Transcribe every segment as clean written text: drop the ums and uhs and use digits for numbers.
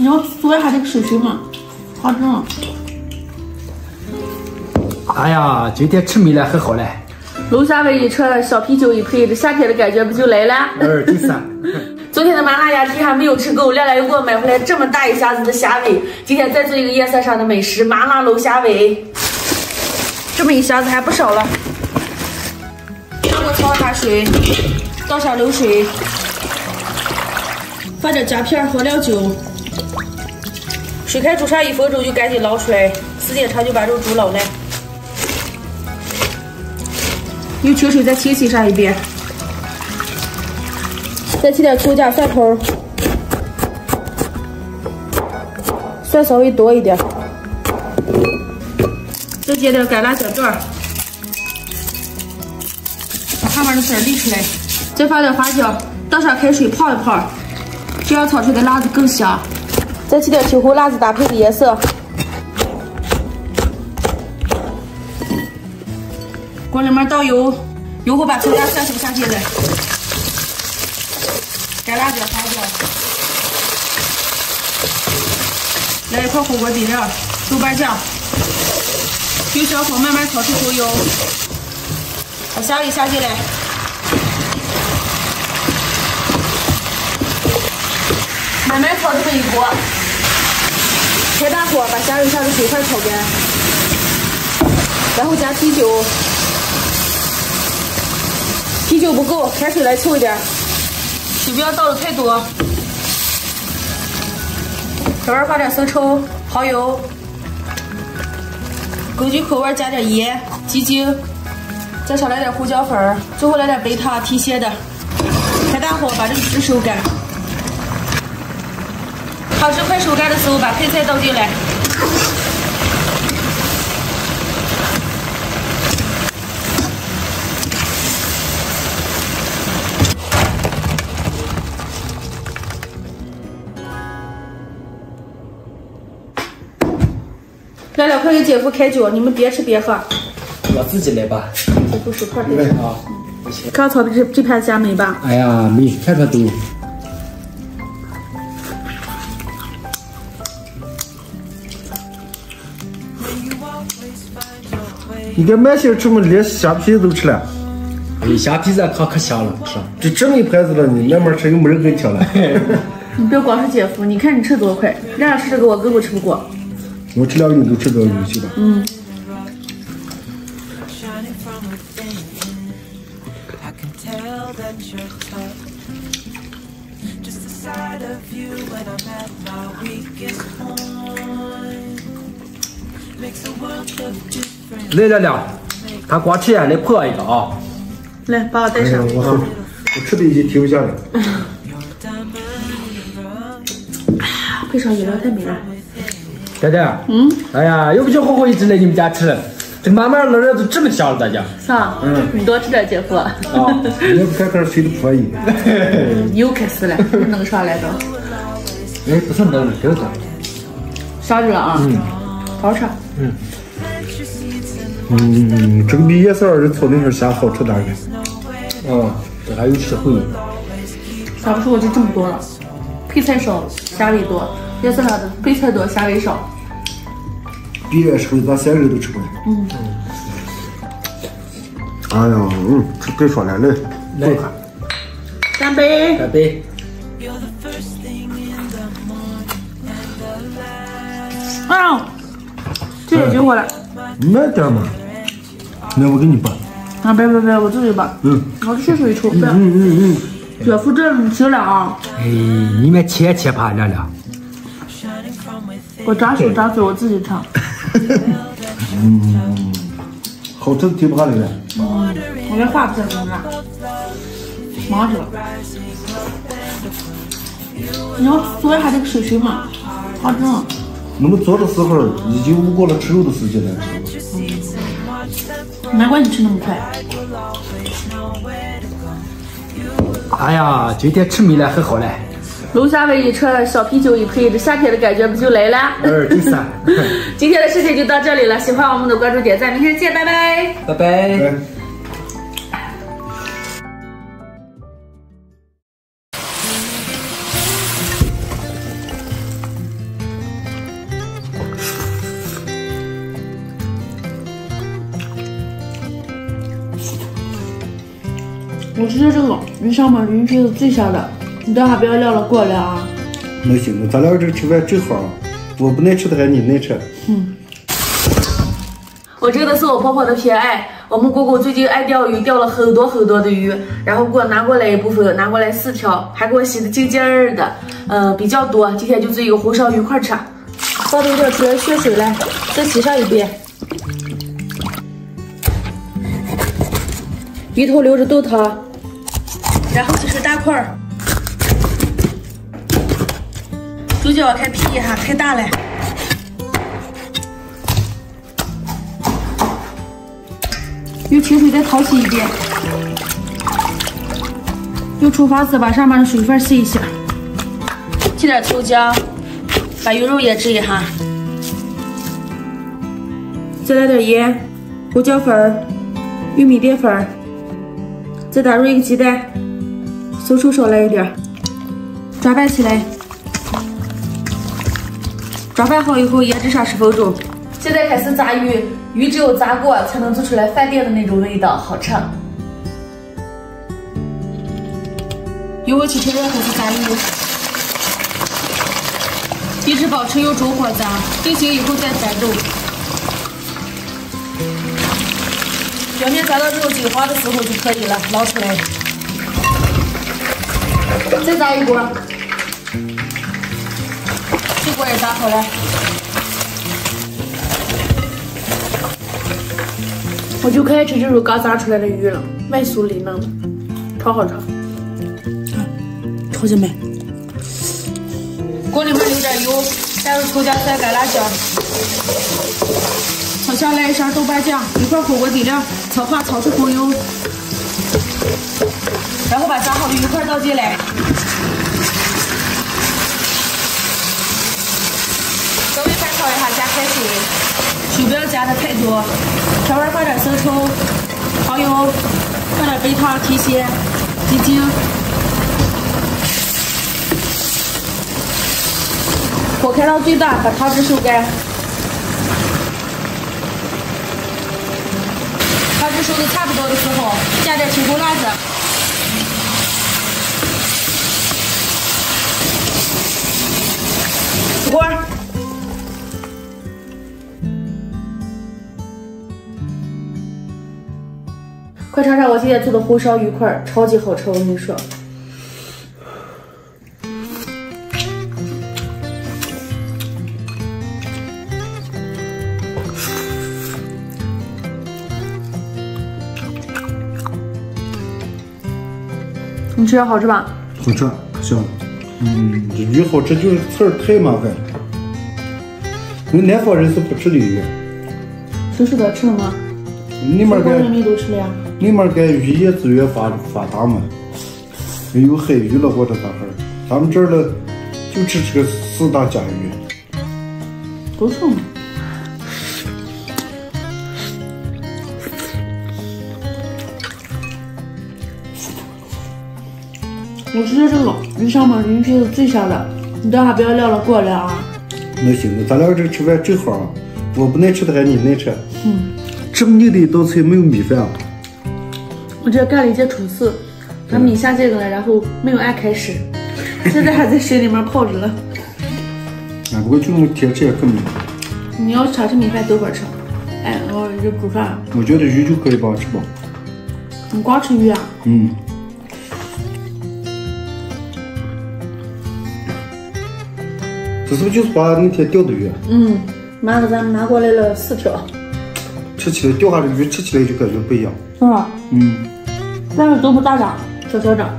你要做一下这个水水嘛，好整啊！哎呀，今天吃米了，很好嘞。楼下味一车小啤酒一杯，这夏天的感觉不就来了？第三。昨天的麻辣鸭蹄还没有吃够，亮亮又给我买回来这么大一下子的虾尾。今天再做一个夜色上的美食，麻辣楼虾尾。这么一下子还不少了。上锅焯下水，倒下流水，放点夹片和料酒。水开煮上1分钟就赶紧捞出来，时间长就把肉煮老了。用清水再清洗上一遍。再起点葱姜蒜头，蒜稍微多一点，再接点干辣椒段，把上面的丝沥出来，再放点花椒，倒上开水泡一泡，这样炒出的辣子更香。再起点青红辣子搭配的颜色，锅里面倒油，油后把葱姜蒜头下进来。干辣椒、花椒，来一块火锅底料、豆瓣酱，用小火慢慢炒出头油，把虾尾下进来，慢慢炒这么一锅，开大火把虾尾下的水块炒干，然后加啤酒，啤酒不够，开水来凑一点。水不要倒的太多，这边放点生抽、蚝油，根据口味加点盐、鸡精，再少来点胡椒粉，最后来点白糖提鲜的。开大火把这个汁收干，汤汁快收干的时候，把配菜倒进来。来了，快给姐夫开酒，你们别吃别喝。我自己来吧。姐夫手块给啊。刚炒的这盘虾美吧？哎呀，美，看着都。你给满心吃么？连虾皮都吃了。哎，虾皮子可香了，吃。这么一盘子了，你慢慢吃，又没人给你挑了。你别光是姐夫，你看你吃多快，亮亮吃这个我根本吃不过。我这2个都吃个游戏吧。来亮亮，他光吃来破一个啊！来，把我带上。我吃的已经停不下来。配上饮料太美了。呆呆，哎呀，又不就火锅一直来你们家吃，这慢慢冷热都这么香了，大家。是啊，你多吃点，姐夫。你不看看谁都可以。又开始了，弄啥来着？哎，不是弄，这个。烧热啊。好吃。这个比夜市儿炒那份虾好吃点儿。这还有实惠。啥不说我就这么多了，配菜少，虾尾多。夜市上的配菜多，虾尾少。比夜市咱3个人都吃不了。哎呀，吃别说了，来，坐看。干杯！干杯！啊，这也结果了。慢点嘛，来我给你拌。啊，别，我自己拌。我去水抽。姐夫这你吃了啊？哎，你们切吧，亮亮。我扎手扎嘴，我自己尝。好吃的停不下来了。我连话不想说了，忙着了。你要做一下这个水水嘛，好整啊。那么做的时候已经过了吃肉的时间了。难怪你吃那么快。哎呀，今天吃米了，很好嘞。楼下味一车小啤酒一杯，这夏天的感觉不就来了？第三。今天的视频就到这里了，喜欢我们的关注点赞，明天见，拜拜。拜拜。我吃的这个鱼上面鱼皮是最香的，你等下不要撂了，给我撂啊。那行，咱俩这吃饭正好，我不能吃的还你能吃。我这个是我婆婆的偏爱，我们姑姑最近爱钓鱼，钓了很多很多的鱼，然后给我拿过来一部分，拿过来4条，还给我洗的净净儿的，比较多。今天就这一个红烧鱼块吃，放的有点出来血水了，再洗上一遍。鱼头留着豆汤，然后就是大块儿，猪脚开皮一下，太大了。用清水再淘洗一遍，用厨房纸把上面的水分洗一下，沏点葱姜，把鱼肉腌制一下，再来点盐、胡椒粉、玉米淀粉，再打入1个鸡蛋，生抽少来一点，抓拌起来。抓拌好以后腌制上10分钟。现在开始炸鱼，鱼只有炸过才能做出来饭店的那种味道，好吃。油温起热，开始炸鱼，一直保持用中火炸，定型以后再翻动。表面炸到这种金黄的时候就可以了，捞出来。再炸一锅，这锅也炸好了。我就可爱吃这种刚炸出来的鱼了，外酥里嫩的，超好吃，超级美。锅里面留点油，加入葱姜蒜、干辣椒，炒香来1勺豆瓣酱，一块火锅底料，炒化炒出红油，然后把炸好的鱼块倒进来，稍微翻炒一下，加开水。水不要加的太多，调味放点生抽、蚝油，放点白糖提鲜、鸡精，火开到最大，把汤汁收干。汤汁收的差不多的时候，加点青红辣子，出锅。快尝尝我今天做的红烧鱼块，超级好吃，我跟你说。你吃着好吃吧？好吃，香。这鱼好吃就是刺儿太麻烦了。我们南方人是不吃的鱼。叔叔的吃了吗？你们人民都吃了呀。你们该渔业资源发达嘛？有海鱼了或者啥事儿，咱们这儿了就吃这个4大家鱼。都吃嘛。我吃的这个鱼上面鱼皮是最香的，你等下不要撂了，给我撂啊。那行，咱俩这吃饭正好，我不能吃的还你能吃。这么牛的一道菜没有米饭啊？我这干了一件丑事，把米下这个了，然后没有按开始，现在还在水里面泡着了。不过这种天气也可美。你要想吃米饭，等会儿吃。哎，我就煮饭。我觉得鱼就可以吧，吃饱。你光吃鱼啊？这是不是就是把那天钓的鱼？妈给咱们拿过来了4条。吃起来钓下的鱼吃起来就感觉不一样。是吧？但是都不大长，小小长。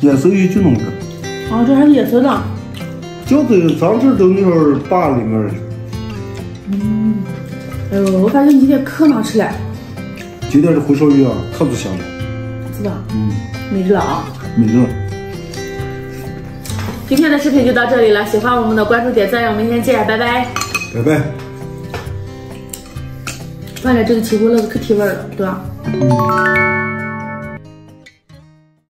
野生鱼就那么个。啊，这还是野生的。钓的咱这都那会儿坝里面。哎呦，我发现你今天可能吃了。今天这红烧鱼啊，可不香了。是的。没热啊。没热。今天的视频就到这里了，喜欢我们的关注点赞，我们明天见，拜拜。拜拜。外面这个起锅了可提味了，对吧？